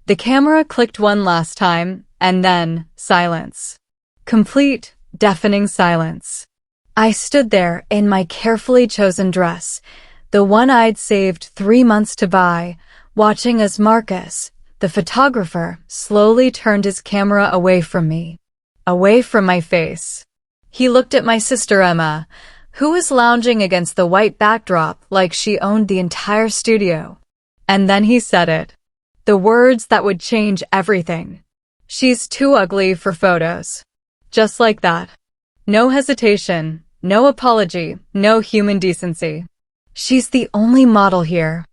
The camera clicked one last time, and then silence. Complete, deafening silence. I stood there in my carefully chosen dress, the one I'd saved 3 months to buy, watching as Marcus, the photographer, slowly turned his camera away from me, away from my face. He looked at my sister Emma, who was lounging against the white backdrop like she owned the entire studio. And then he said it. The words that would change everything. "She's too ugly for photos." Just like that. No hesitation, no apology, no human decency. "She's the only model here."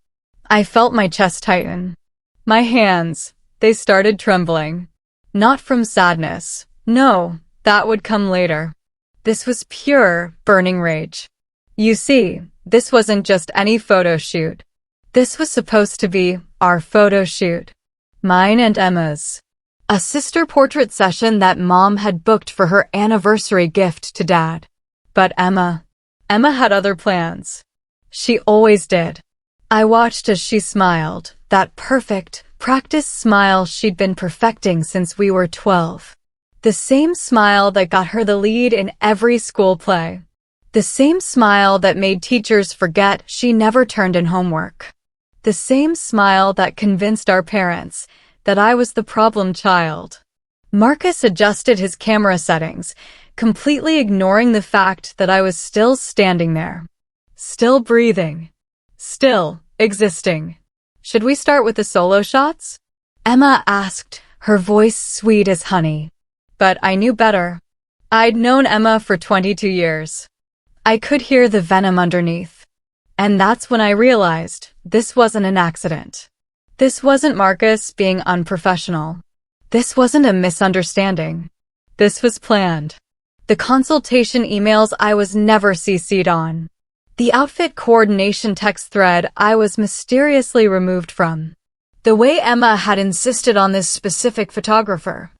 I felt my chest tighten. My hands, they started trembling. Not from sadness. No, that would come later. This was pure, burning rage. You see, this wasn't just any photo shoot. This was supposed to be our photo shoot. Mine and Emma's. A sister portrait session that Mom had booked for her anniversary gift to Dad. But Emma had other plans. She always did. I watched as she smiled, that perfect, practiced smile she'd been perfecting since we were 12. The same smile that got her the lead in every school play. The same smile that made teachers forget she never turned in homework. The same smile that convinced our parents that I was the problem child. Marcus adjusted his camera settings, completely ignoring the fact that I was still standing there. Still breathing. Still existing. "Should we start with the solo shots?" Emma asked, her voice sweet as honey. But I knew better. I'd known Emma for 22 years. I could hear the venom underneath. And that's when I realized this wasn't an accident. This wasn't Marcus being unprofessional. This wasn't a misunderstanding. This was planned. The consultation emails I was never CC'd on. The outfit coordination text thread I was mysteriously removed from. The way Emma had insisted on this specific photographer.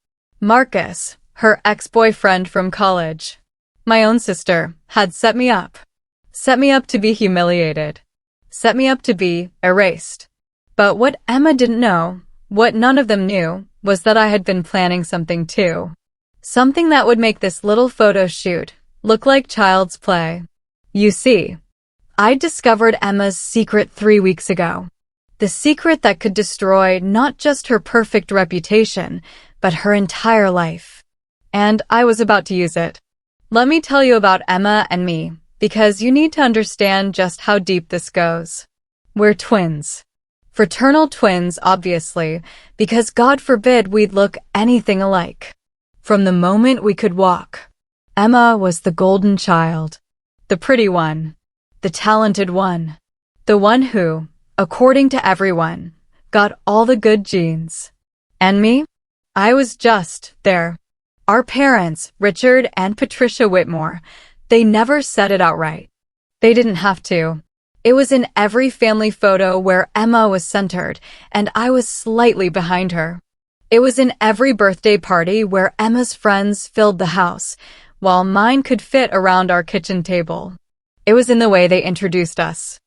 Marcus, her ex-boyfriend from college. My own sister, had set me up. Set me up to be humiliated. Set me up to be erased. But what Emma didn't know, what none of them knew, was that I had been planning something too. Something that would make this little photo shoot look like child's play. You see, I discovered Emma's secret 3 weeks ago. The secret that could destroy not just her perfect reputation, but her entire life. And I was about to use it. Let me tell you about Emma and me, because you need to understand just how deep this goes. We're twins. Fraternal twins, obviously, because God forbid we'd look anything alike. From the moment we could walk. Emma was the golden child. The pretty one. The talented one. The one who, according to everyone, got all the good genes. And me? I was just there. Our parents, Richard and Patricia Whitmore, they never said it outright. They didn't have to. It was in every family photo where Emma was centered, and I was slightly behind her. It was in every birthday party where Emma's friends filled the house, while mine could fit around our kitchen table. It was in the way they introduced us.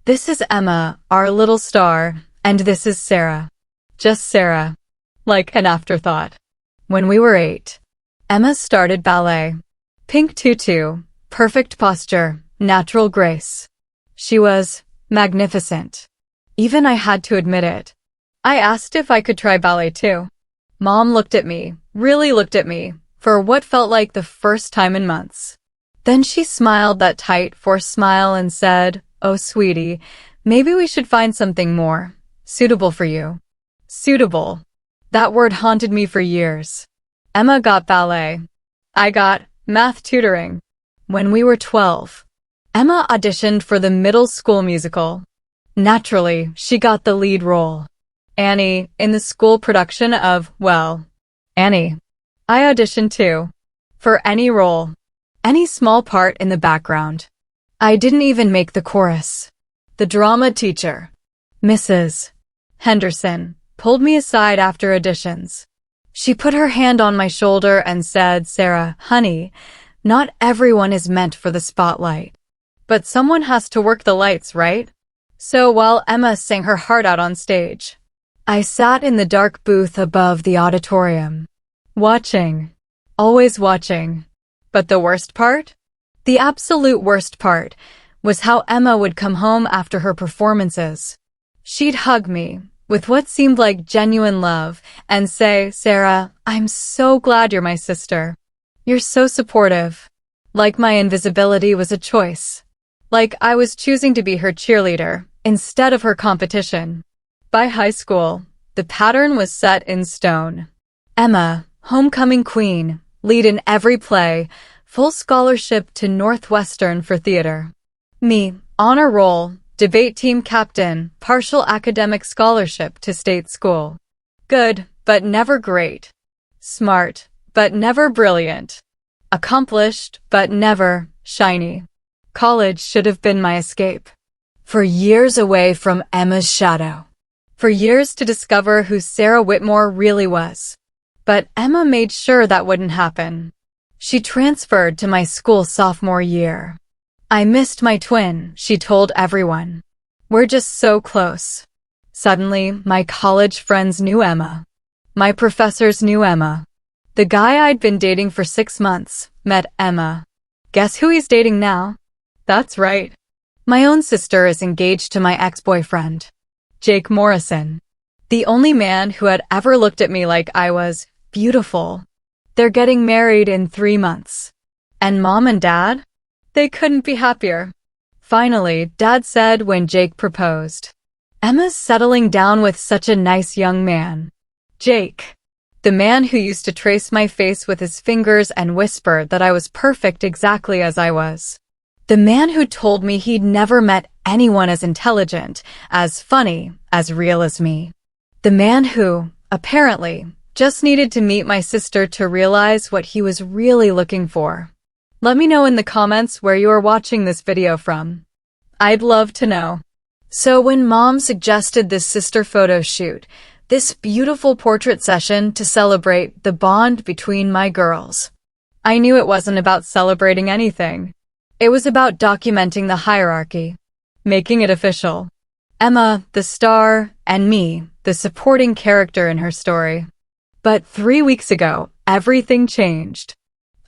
This is Emma, our little star, and this is Sarah. Just Sarah. Like an afterthought. When we were 8, Emma started ballet. Pink tutu, perfect posture, natural grace. She was magnificent. Even I had to admit it. I asked if I could try ballet too. Mom looked at me, really looked at me, for what felt like the first time in months. Then she smiled that tight, forced smile and said, "Oh, sweetie, maybe we should find something more suitable for you." Suitable. That word haunted me for years. Emma got ballet. I got math tutoring. When we were 12, Emma auditioned for the middle school musical. Naturally, she got the lead role. Annie, in the school production of, well, Annie. I auditioned too. For any role. Any small part in the background. I didn't even make the chorus. The drama teacher, Mrs. Henderson, pulled me aside after auditions. She put her hand on my shoulder and said, "Sarah, honey, not everyone is meant for the spotlight. But someone has to work the lights, right?" So while Emma sang her heart out on stage, I sat in the dark booth above the auditorium, watching, always watching. But the worst part? The absolute worst part was how Emma would come home after her performances. She'd hug me with what seemed like genuine love and say, "Sarah, I'm so glad you're my sister. You're so supportive." Like my invisibility was a choice. Like I was choosing to be her cheerleader instead of her competition. By high school, the pattern was set in stone. Emma, homecoming queen, lead in every play, full scholarship to Northwestern for theater. Me, honor roll, debate team captain, partial academic scholarship to state school. Good, but never great. Smart, but never brilliant. Accomplished, but never shiny. College should have been my escape. For years away from Emma's shadow. For years to discover who Sarah Whitmore really was. But Emma made sure that wouldn't happen. She transferred to my school sophomore year. I missed my twin, she told everyone. We're just so close. Suddenly, my college friends knew Emma. My professors knew Emma. The guy I'd been dating for 6 months met Emma. Guess who he's dating now? That's right. My own sister is engaged to my ex-boyfriend, Jake Morrison. The only man who had ever looked at me like I was beautiful. They're getting married in 3 months. And Mom and Dad? They couldn't be happier. Finally, Dad said when Jake proposed, "Emma's settling down with such a nice young man." Jake. The man who used to trace my face with his fingers and whisper that I was perfect exactly as I was. The man who told me he'd never met anyone as intelligent, as funny, as real as me. The man who, apparently, just needed to meet my sister to realize what he was really looking for. Let me know in the comments where you are watching this video from. I'd love to know. So when Mom suggested this sister photo shoot, this beautiful portrait session to celebrate the bond between my girls, I knew it wasn't about celebrating anything. It was about documenting the hierarchy, making it official. Emma, the star, and me, the supporting character in her story. But 3 weeks ago, everything changed.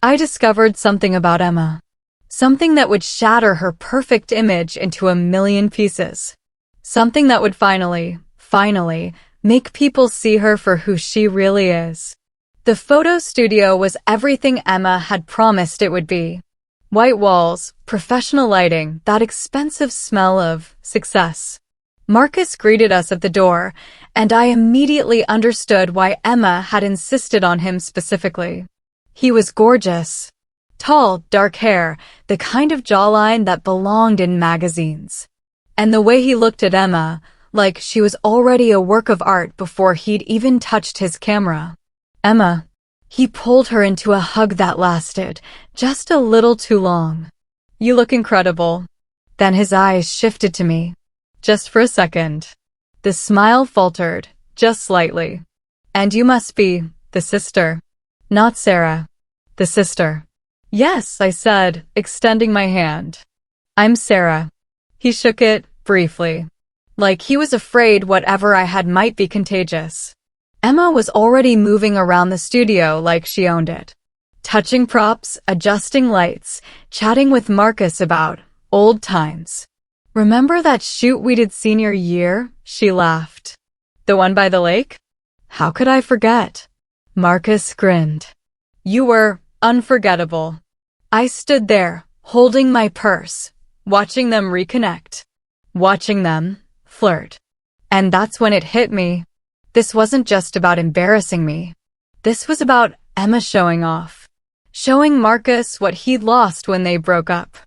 I discovered something about Emma. Something that would shatter her perfect image into a million pieces. Something that would finally make people see her for who she really is. The photo studio was everything Emma had promised it would be. White walls, professional lighting, that expensive smell of success. Marcus greeted us at the door, and I immediately understood why Emma had insisted on him specifically. He was gorgeous. Tall, dark hair, the kind of jawline that belonged in magazines. And the way he looked at Emma, like she was already a work of art before he'd even touched his camera. Emma. He pulled her into a hug that lasted just a little too long. "You look incredible." Then his eyes shifted to me. Just for a second. The smile faltered, just slightly. "And you must be the sister." "Not Sarah. The sister." "Yes," I said, extending my hand. "I'm Sarah." He shook it, briefly. Like he was afraid whatever I had might be contagious. Emma was already moving around the studio like she owned it. Touching props, adjusting lights, chatting with Marcus about old times. "Remember that shoot we did senior year?" She laughed. "The one by the lake?" "How could I forget?" Marcus grinned. "You were unforgettable." I stood there, holding my purse, watching them reconnect. Watching them flirt. And that's when it hit me. This wasn't just about embarrassing me. This was about Emma showing off. Showing Marcus what he'd lost when they broke up.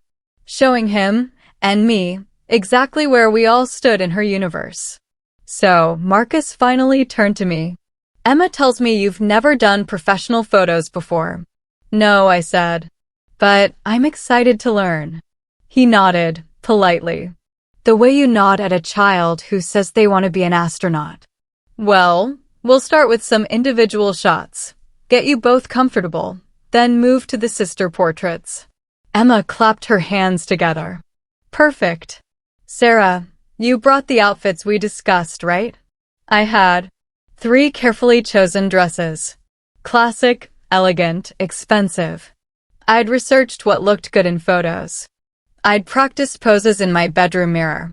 Showing him, and me, exactly where we all stood in her universe. So, Marcus finally turned to me. "Emma tells me you've never done professional photos before." "No," I said. "But I'm excited to learn." He nodded, politely. The way you nod at a child who says they want to be an astronaut. "Well, we'll start with some individual shots. Get you both comfortable, then move to the sister portraits." Emma clapped her hands together. "Perfect. Sarah, you brought the outfits we discussed, right?" I had 3 carefully chosen dresses. Classic, elegant, expensive. I'd researched what looked good in photos. I'd practiced poses in my bedroom mirror.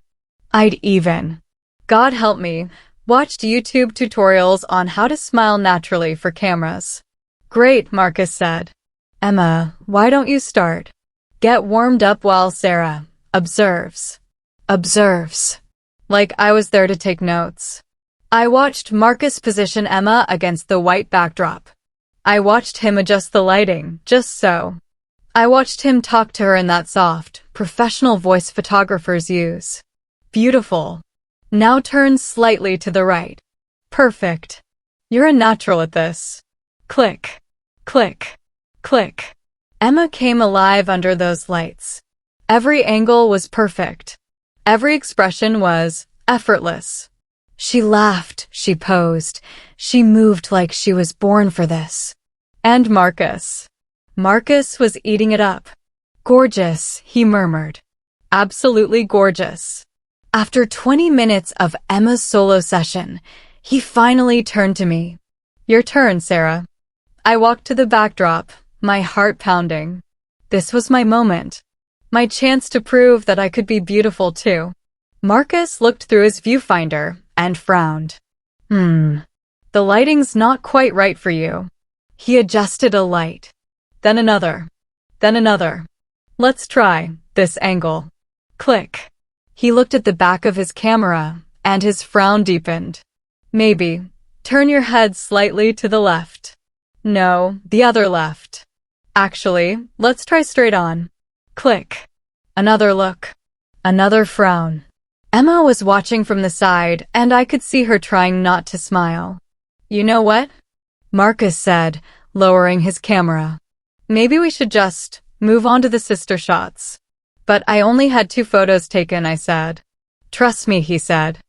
I'd even, God help me, watched YouTube tutorials on how to smile naturally for cameras. Great, Marcus said. Emma, why don't you start? Get warmed up while Sarah observes. Observes. Like I was there to take notes. I watched Marcus position Emma against the white backdrop. I watched him adjust the lighting, just so. I watched him talk to her in that soft, professional voice photographers use. Beautiful. Now turn slightly to the right. Perfect. You're a natural at this. Click. Click. Click. Emma came alive under those lights. Every angle was perfect. Every expression was effortless. She laughed, she posed, she moved like she was born for this. And Marcus. Marcus was eating it up. Gorgeous, he murmured. Absolutely gorgeous. After 20 minutes of Emma's solo session, he finally turned to me. Your turn, Sarah. I walked to the backdrop, my heart pounding. This was my moment. My chance to prove that I could be beautiful too. Marcus looked through his viewfinder and frowned. The lighting's not quite right for you. He adjusted a light. Then another. Then another. Let's try this angle. Click. He looked at the back of his camera, and his frown deepened. Maybe. Turn your head slightly to the left. No, the other left. Actually, let's try straight on. Click. Another look. Another frown. Emma was watching from the side, and I could see her trying not to smile. You know what? Marcus said, lowering his camera. Maybe we should just move on to the sister shots. But I only had 2 photos taken, I said. Trust me, he said.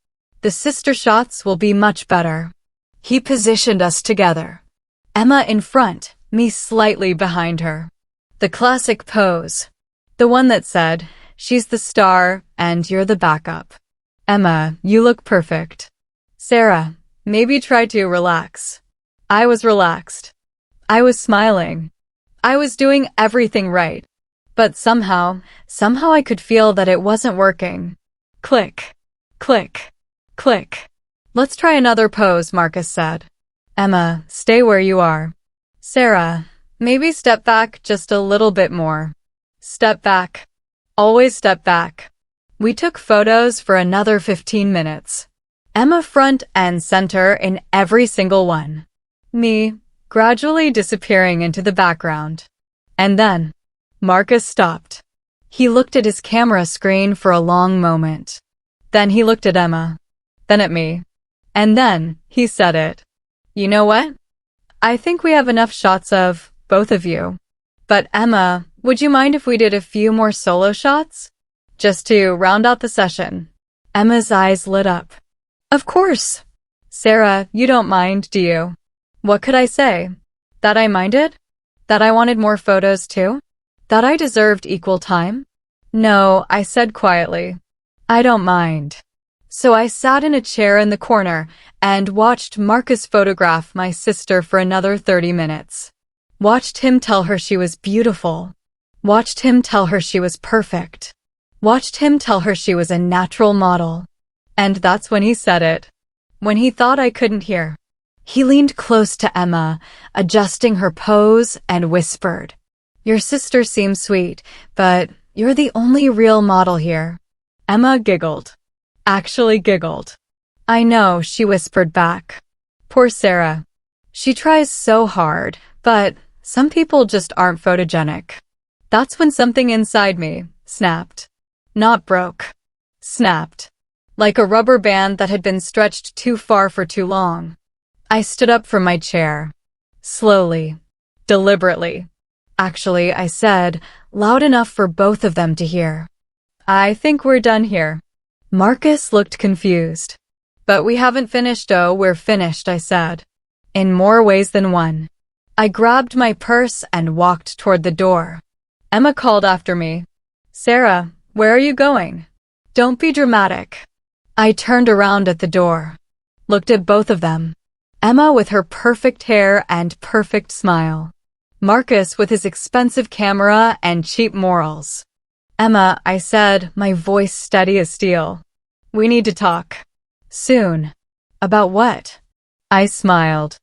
The sister shots will be much better. He positioned us together. Emma in front, me slightly behind her. The classic pose. The one that said, she's the star and you're the backup. Emma, you look perfect. Sarah, maybe try to relax. I was relaxed. I was smiling. I was doing everything right. But somehow I could feel that it wasn't working. Click. Click. Click. Let's try another pose, Marcus said. Emma, stay where you are. Sarah, maybe step back just a little bit more. Step back. Always step back. We took photos for another 15 minutes. Emma front and center in every single one. Me, gradually disappearing into the background. And then, Marcus stopped. He looked at his camera screen for a long moment. Then he looked at Emma. Then at me. And then, he said it. You know what? I think we have enough shots of both of you. But Emma, would you mind if we did a few more solo shots? Just to round out the session. Emma's eyes lit up. Of course. Sarah, you don't mind, do you? What could I say? That I minded? That I wanted more photos too? That I deserved equal time? No, I said quietly. I don't mind. So I sat in a chair in the corner and watched Marcus photograph my sister for another 30 minutes. Watched him tell her she was beautiful. Watched him tell her she was perfect. Watched him tell her she was a natural model. And that's when he said it. When he thought I couldn't hear. He leaned close to Emma, adjusting her pose, and whispered, Your sister seems sweet, but you're the only real model here. Emma giggled. Actually giggled. I know, she whispered back. Poor Sarah. She tries so hard, but some people just aren't photogenic. That's when something inside me snapped. Not broke. Snapped. Like a rubber band that had been stretched too far for too long. I stood up from my chair. Slowly. Deliberately. Actually, I said, loud enough for both of them to hear. I think we're done here. Marcus looked confused. But we haven't finished. Oh, we're finished, I said. In more ways than one. I grabbed my purse and walked toward the door. Emma called after me. Sarah, where are you going? Don't be dramatic. I turned around at the door. looked at both of them. Emma with her perfect hair and perfect smile. Marcus with his expensive camera and cheap morals. Emma, I said, my voice steady as steel. We need to talk. Soon. About what? I smiled.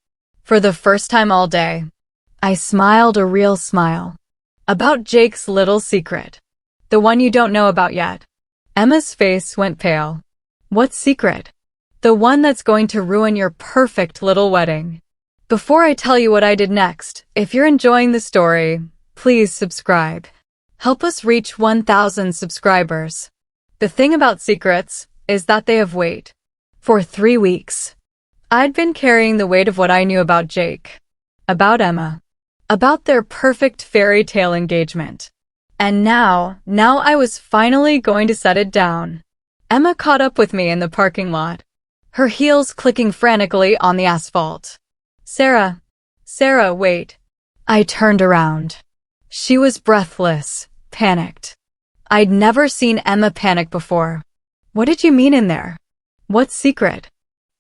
For the first time all day. I smiled a real smile. About Jake's little secret. The one you don't know about yet. Emma's face went pale. What secret? The one that's going to ruin your perfect little wedding. Before I tell you what I did next, if you're enjoying the story, please subscribe. Help us reach 1,000 subscribers. The thing about secrets is that they have weight. For 3 weeks, I'd been carrying the weight of what I knew about Jake, about Emma, about their perfect fairy tale engagement. And now I was finally going to set it down. Emma caught up with me in the parking lot, her heels clicking frantically on the asphalt. Sarah, wait. I turned around. She was breathless, panicked. I'd never seen Emma panic before. What did you mean in there? What secret?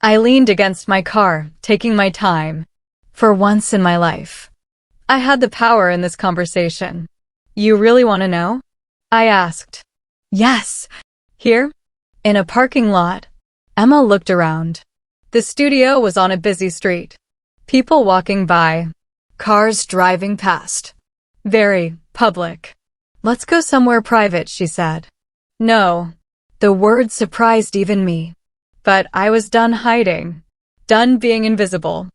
I leaned against my car, taking my time. For once in my life, I had the power in this conversation. You really want to know? I asked. Yes. Here? In a parking lot. Emma looked around. The studio was on a busy street. People walking by. Cars driving past. Very public. Let's go somewhere private, she said. No. The word surprised even me. But I was done hiding. Done being invisible.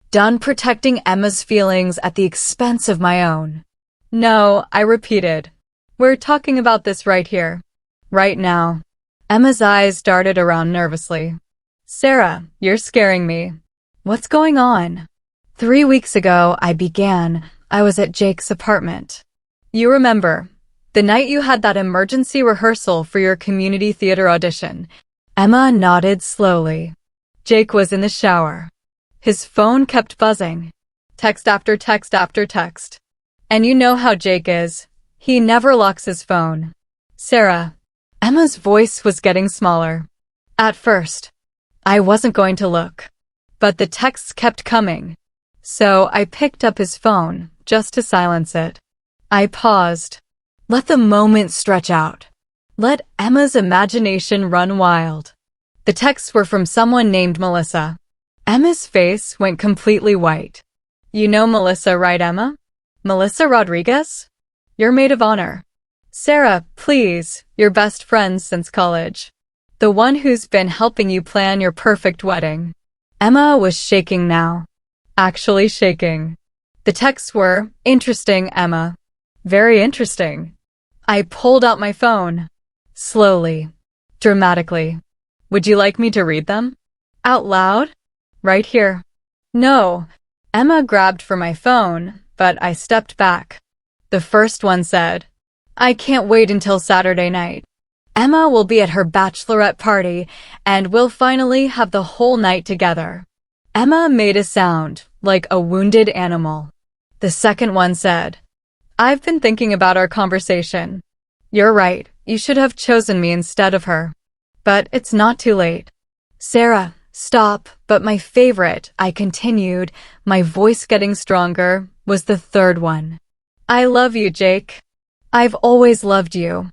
Done protecting Emma's feelings at the expense of my own. No, I repeated. We're talking about this right here. Right now. Emma's eyes darted around nervously. Sarah, you're scaring me. What's going on? 3 weeks ago, I was at Jake's apartment. You remember, the night you had that emergency rehearsal for your community theater audition. Emma nodded slowly. Jake was in the shower. His phone kept buzzing. Text after text after text. And you know how Jake is. He never locks his phone. Sarah. Emma's voice was getting smaller. At first, I wasn't going to look. But the texts kept coming. So I picked up his phone, just to silence it. I paused. Let the moment stretch out. Let Emma's imagination run wild. The texts were from someone named Melissa. Emma's face went completely white. You know Melissa, right, Emma? Melissa Rodriguez? Your maid of honor. Sarah, please, your best friend since college. The one who's been helping you plan your perfect wedding. Emma was shaking now. Actually shaking. The texts were, interesting, Emma. Very interesting. I pulled out my phone. Slowly. Dramatically. Would you like me to read them? Out loud? Right here. No. Emma grabbed for my phone, but I stepped back. The first one said, I can't wait until Saturday night. Emma will be at her bachelorette party, and we'll finally have the whole night together. Emma made a sound, like a wounded animal. The second one said, I've been thinking about our conversation. You're right, you should have chosen me instead of her. But it's not too late. Sarah, stop, but my favorite, I continued, my voice getting stronger, was the third one. I love you, Jake. I've always loved you.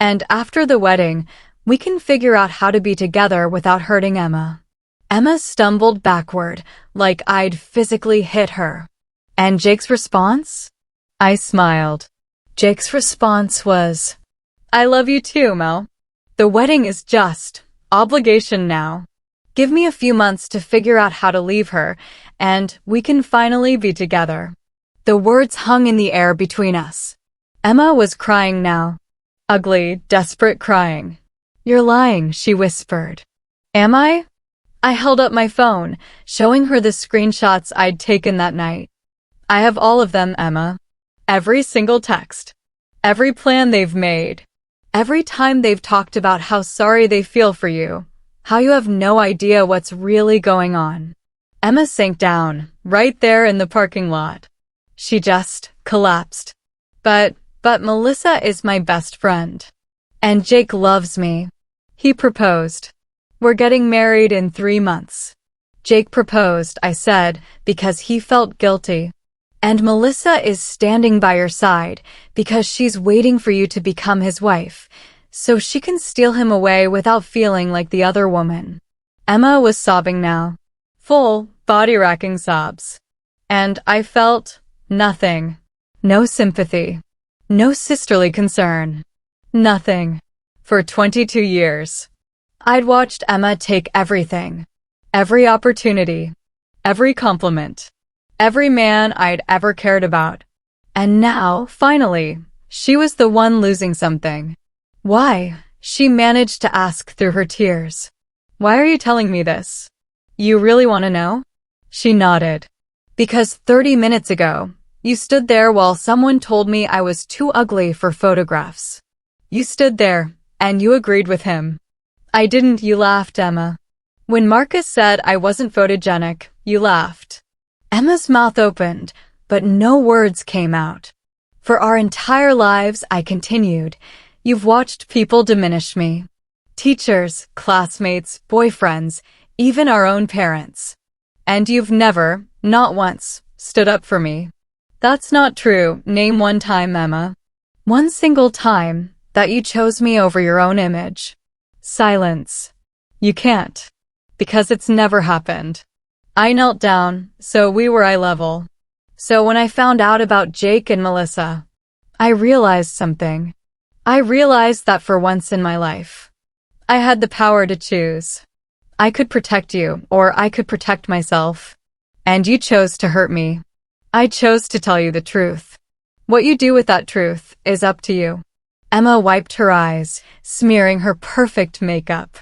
And after the wedding, we can figure out how to be together without hurting Emma. Emma stumbled backward, like I'd physically hit her. And Jake's response? I smiled. Jake's response was, I love you too, Mel. The wedding is just obligation now. Give me a few months to figure out how to leave her, and we can finally be together. The words hung in the air between us. Emma was crying now. Ugly, desperate crying. You're lying, she whispered. Am I? I held up my phone, showing her the screenshots I'd taken that night. I have all of them, Emma. Every single text. Every plan they've made. Every time they've talked about how sorry they feel for you. How you have no idea what's really going on. Emma sank down, right there in the parking lot. She just collapsed. But Melissa is my best friend. And Jake loves me. He proposed. We're getting married in 3 months. Jake proposed, I said, because he felt guilty. And Melissa is standing by your side because she's waiting for you to become his wife, so she can steal him away without feeling like the other woman. Emma was sobbing now. Full, body-racking sobs. And I felt nothing. No sympathy. No sisterly concern. Nothing. For 22 years. I'd watched Emma take everything. Every opportunity. Every compliment. Every man I'd ever cared about. And now, finally, she was the one losing something. Why? She managed to ask through her tears. Why are you telling me this? You really want to know? She nodded. Because 30 minutes ago, you stood there while someone told me I was too ugly for photographs. You stood there, and you agreed with him. I didn't, you laughed, Emma. When Marcus said I wasn't photogenic, you laughed. Emma's mouth opened, but no words came out. For our entire lives, I continued, you've watched people diminish me. Teachers, classmates, boyfriends, even our own parents. And you've never, not once, stood up for me. That's not true. Name one time, Emma. One single time that you chose me over your own image. Silence. You can't. Because it's never happened. I knelt down, so we were eye level. So when I found out about Jake and Melissa, I realized something. I realized that for once in my life, I had the power to choose. I could protect you, or I could protect myself. And you chose to hurt me. I chose to tell you the truth. What you do with that truth is up to you. Emma wiped her eyes, smearing her perfect makeup.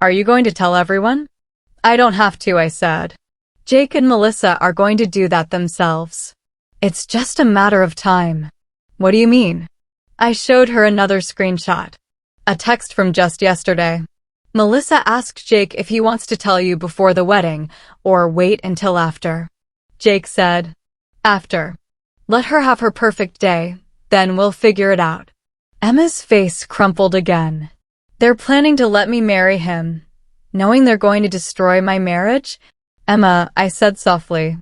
Are you going to tell everyone? I don't have to, I said. Jake and Melissa are going to do that themselves. It's just a matter of time. What do you mean? I showed her another screenshot. A text from just yesterday. Melissa asked Jake if he wants to tell you before the wedding, or wait until after. Jake said, after. Let her have her perfect day, then we'll figure it out. Emma's face crumpled again. They're planning to let me marry him, knowing they're going to destroy my marriage? Emma, I said softly.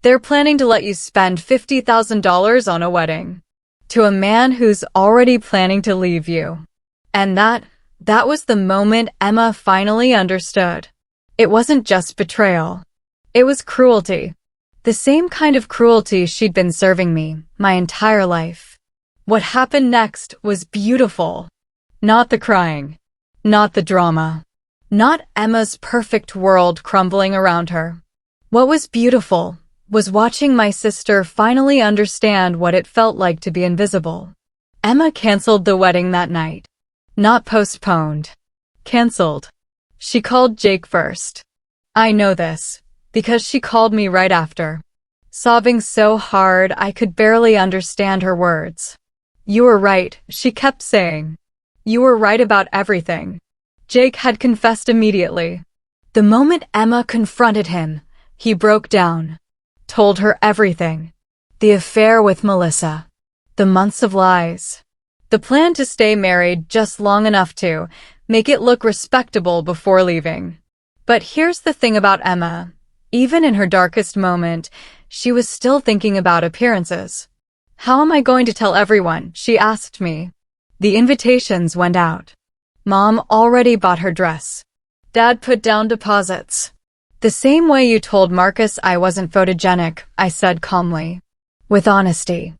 They're planning to let you spend $50,000 on a wedding. To a man who's already planning to leave you. And that was the moment Emma finally understood. It wasn't just betrayal. It was cruelty. The same kind of cruelty she'd been serving me my entire life. What happened next was beautiful. Not the crying. Not the drama. Not Emma's perfect world crumbling around her. What was beautiful was watching my sister finally understand what it felt like to be invisible. Emma canceled the wedding that night. Not postponed. Canceled. She called Jake first. I know this, because she called me right after. Sobbing so hard I could barely understand her words. You were right, she kept saying. You were right about everything. Jake had confessed immediately. The moment Emma confronted him, he broke down. Told her everything. The affair with Melissa. The months of lies. The plan to stay married just long enough to make it look respectable before leaving. But here's the thing about Emma. Even in her darkest moment, she was still thinking about appearances. How am I going to tell everyone? She asked me. The invitations went out. Mom already bought her dress. Dad put down deposits. The same way you told Marcus I wasn't photogenic, I said calmly. With honesty.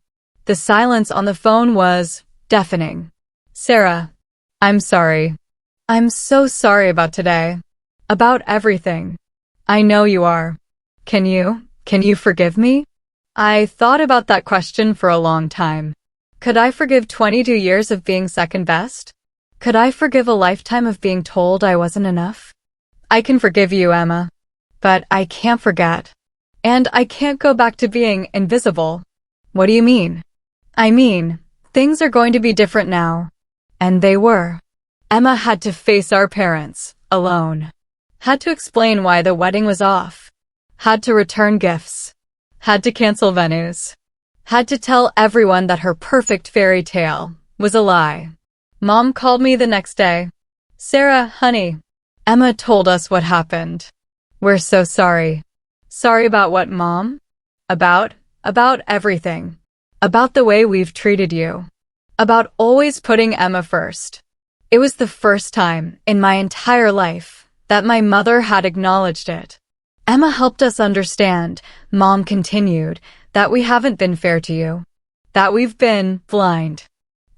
The silence on the phone was deafening. Sarah, I'm sorry. I'm so sorry about today. About everything. I know you are. Can you forgive me? I thought about that question for a long time. Could I forgive 22 years of being second best? Could I forgive a lifetime of being told I wasn't enough? I can forgive you, Emma. But I can't forget. And I can't go back to being invisible. What do you mean? I mean, things are going to be different now. And they were. Emma had to face our parents, alone. Had to explain why the wedding was off. Had to return gifts. Had to cancel venues. Had to tell everyone that her perfect fairy tale was a lie. Mom called me the next day. Sarah, honey. Emma told us what happened. We're so sorry. Sorry about what, Mom? About everything. About the way we've treated you. About always putting Emma first. It was the first time in my entire life that my mother had acknowledged it. Emma helped us understand, Mom continued, that we haven't been fair to you. That we've been blind.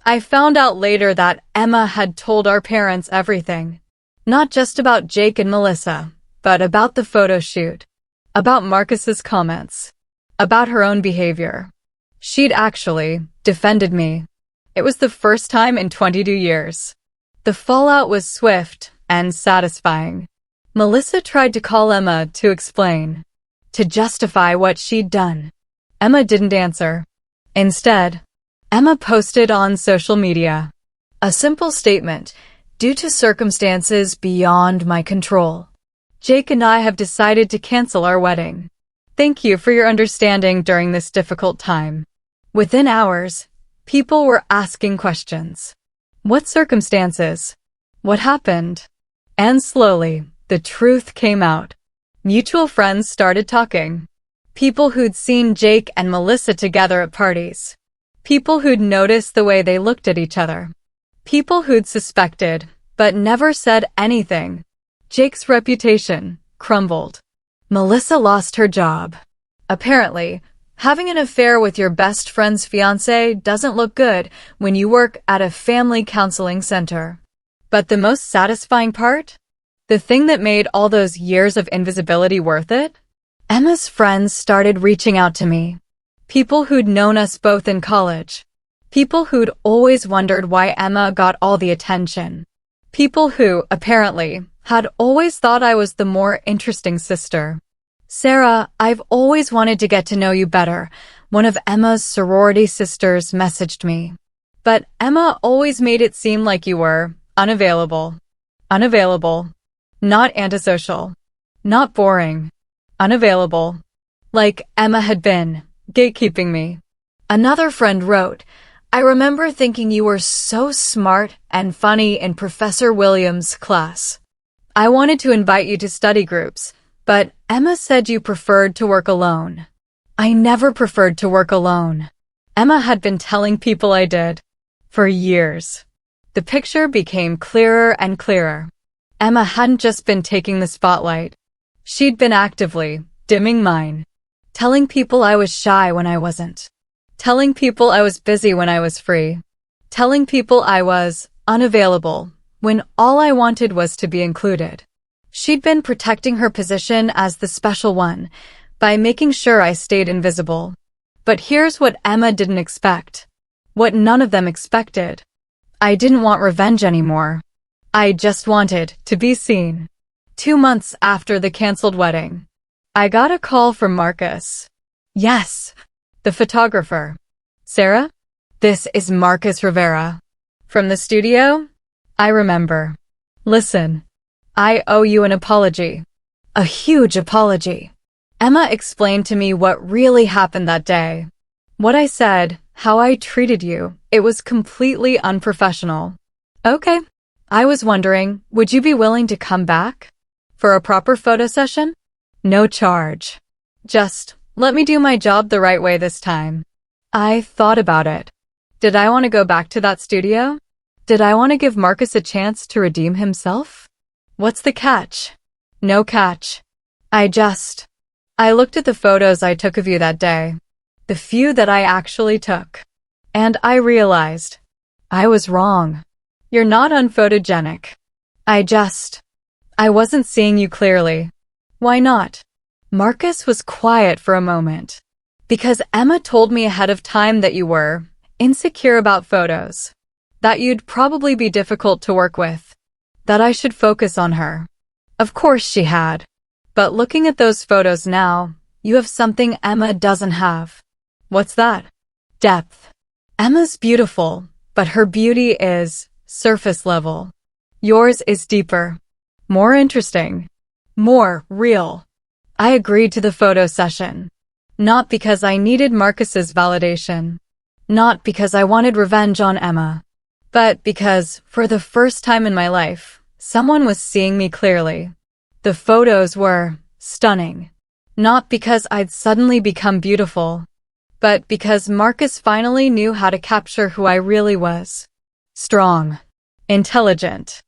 I found out later that Emma had told our parents everything. Not just about Jake and Melissa, but about the photo shoot. About Marcus's comments. About her own behavior. She'd actually defended me. It was the first time in 22 years. The fallout was swift and satisfying. Melissa tried to call Emma to explain, to justify what she'd done. Emma didn't answer. Instead, Emma posted on social media a simple statement, due to circumstances beyond my control. Jake and I have decided to cancel our wedding. Thank you for your understanding during this difficult time. Within hours, people were asking questions. What circumstances? What happened? And slowly, the truth came out. Mutual friends started talking. People who'd seen Jake and Melissa together at parties. People who'd noticed the way they looked at each other. People who'd suspected, but never said anything. Jake's reputation crumbled. Melissa lost her job. Apparently, having an affair with your best friend's fiancé doesn't look good when you work at a family counseling center. But the most satisfying part? The thing that made all those years of invisibility worth it? Emma's friends started reaching out to me. People who'd known us both in college. People who'd always wondered why Emma got all the attention. People who, apparently, had always thought I was the more interesting sister. Sarah, I've always wanted to get to know you better, one of Emma's sorority sisters messaged me. But Emma always made it seem like you were unavailable. Unavailable. Not antisocial. Not boring. Unavailable. Like Emma had been gatekeeping me. Another friend wrote, I remember thinking you were so smart and funny in Professor Williams' class. I wanted to invite you to study groups, but Emma said you preferred to work alone. I never preferred to work alone. Emma had been telling people I did. For years. The picture became clearer and clearer. Emma hadn't just been taking the spotlight. She'd been actively dimming mine. Telling people I was shy when I wasn't. Telling people I was busy when I was free. Telling people I was unavailable when all I wanted was to be included. She'd been protecting her position as the special one by making sure I stayed invisible. But here's what Emma didn't expect. What none of them expected. I didn't want revenge anymore. I just wanted to be seen. 2 months after the canceled wedding, I got a call from Marcus. Yes, the photographer. Sarah, this is Marcus Rivera. From the studio? I remember. Listen, I owe you an apology. A huge apology. Emma explained to me what really happened that day. What I said, how I treated you, it was completely unprofessional. Okay. I was wondering, would you be willing to come back? For a proper photo session? No charge. Just, let me do my job the right way this time. I thought about it. Did I want to go back to that studio? Did I want to give Marcus a chance to redeem himself? What's the catch? No catch. I looked at the photos I took of you that day. The few that I actually took. And I realized I was wrong. You're not unphotogenic. I wasn't seeing you clearly. Why not? Marcus was quiet for a moment. Because Emma told me ahead of time that you were insecure about photos. That you'd probably be difficult to work with. That I should focus on her. Of course she had. But looking at those photos now, you have something Emma doesn't have. What's that? Depth. Emma's beautiful, but her beauty is surface level. Yours is deeper. More interesting. More real. I agreed to the photo session. Not because I needed Marcus's validation. Not because I wanted revenge on Emma. But because, for the first time in my life, someone was seeing me clearly. The photos were stunning. Not because I'd suddenly become beautiful, but because Marcus finally knew how to capture who I really was. Strong, intelligent,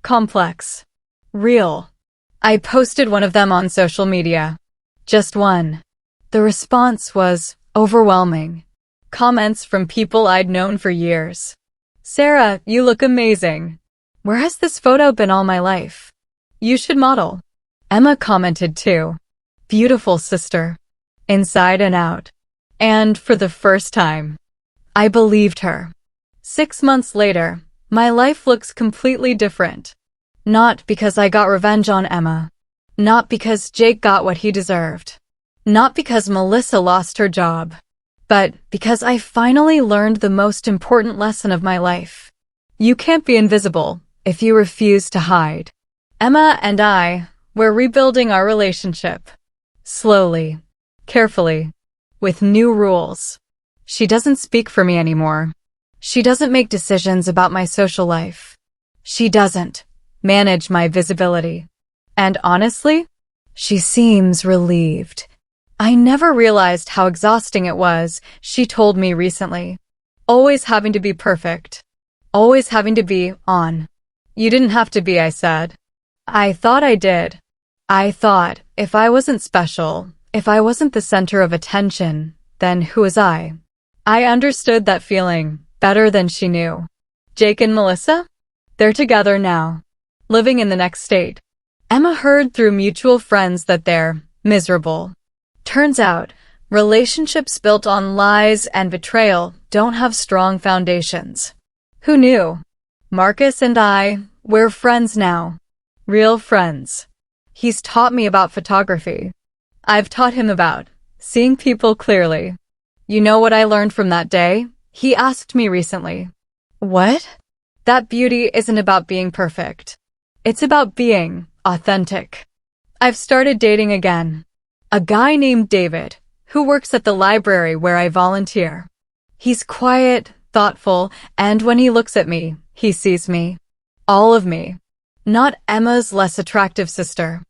complex, real. I posted one of them on social media. Just one. The response was overwhelming. Comments from people I'd known for years. "Sarah, you look amazing. Where has this photo been all my life? You should model." Emma commented too. "Beautiful sister. Inside and out." And for the first time, I believed her. 6 months later, my life looks completely different. Not because I got revenge on Emma. Not because Jake got what he deserved. Not because Melissa lost her job. But because I finally learned the most important lesson of my life. You can't be invisible if you refuse to hide. Emma and I were rebuilding our relationship. Slowly, carefully, with new rules. She doesn't speak for me anymore. She doesn't make decisions about my social life. She doesn't manage my visibility. And honestly, she seems relieved. I never realized how exhausting it was, she told me recently. Always having to be perfect. Always having to be on. You didn't have to be, I said. I thought I did. I thought if I wasn't special, if I wasn't the center of attention, then who was I? I understood that feeling better than she knew. Jake and Melissa? They're together now, living in the next state. Emma heard through mutual friends that they're miserable. Turns out, relationships built on lies and betrayal don't have strong foundations. Who knew? Marcus and I, we're friends now. Real friends. He's taught me about photography. I've taught him about seeing people clearly. You know what I learned from that day? He asked me recently. What? That beauty isn't about being perfect. It's about being authentic. I've started dating again. A guy named David, who works at the library where I volunteer. He's quiet, thoughtful, and when he looks at me, he sees me. All of me. Not Emma's less attractive sister.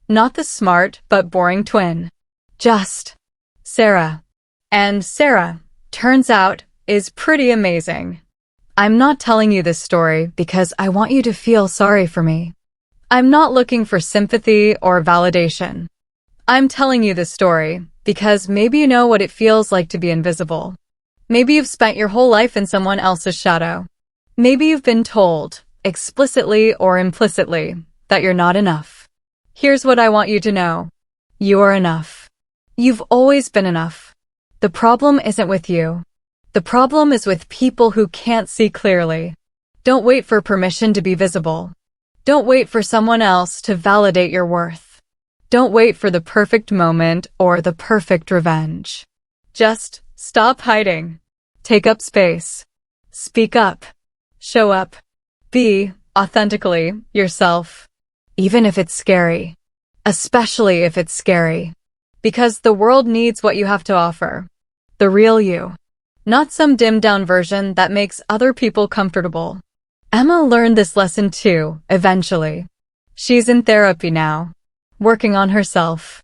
Not the smart but boring twin. Just Sarah. And Sarah, turns out, is pretty amazing. I'm not telling you this story because I want you to feel sorry for me. I'm not looking for sympathy or validation. I'm telling you this story because maybe you know what it feels like to be invisible. Maybe you've spent your whole life in someone else's shadow. Maybe you've been told, explicitly or implicitly, that you're not enough. Here's what I want you to know. You are enough. You've always been enough. The problem isn't with you. The problem is with people who can't see clearly. Don't wait for permission to be visible. Don't wait for someone else to validate your worth. Don't wait for the perfect moment or the perfect revenge. Just stop hiding. Take up space. Speak up. Show up. Be, authentically, yourself. Even if it's scary. Especially if it's scary. Because the world needs what you have to offer. The real you. Not some dimmed-down version that makes other people comfortable. Emma learned this lesson too, eventually. She's in therapy now. Working on herself.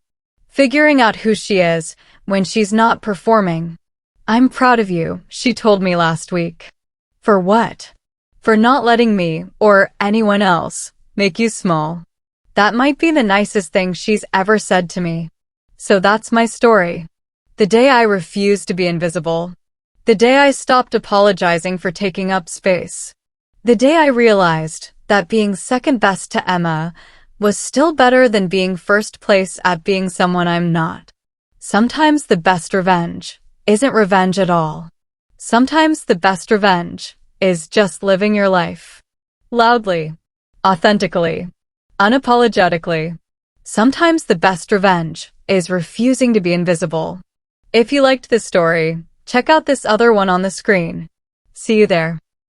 Figuring out who she is when she's not performing. I'm proud of you, she told me last week. For what? For not letting me, or anyone else, make you small. That might be the nicest thing she's ever said to me. So that's my story. The day I refused to be invisible. The day I stopped apologizing for taking up space. The day I realized that being second best to Emma was still better than being first place at being someone I'm not. Sometimes the best revenge isn't revenge at all. Sometimes the best revenge is just living your life. Loudly. Authentically. Unapologetically. Sometimes the best revenge is refusing to be invisible. If you liked this story, check out this other one on the screen. See you there.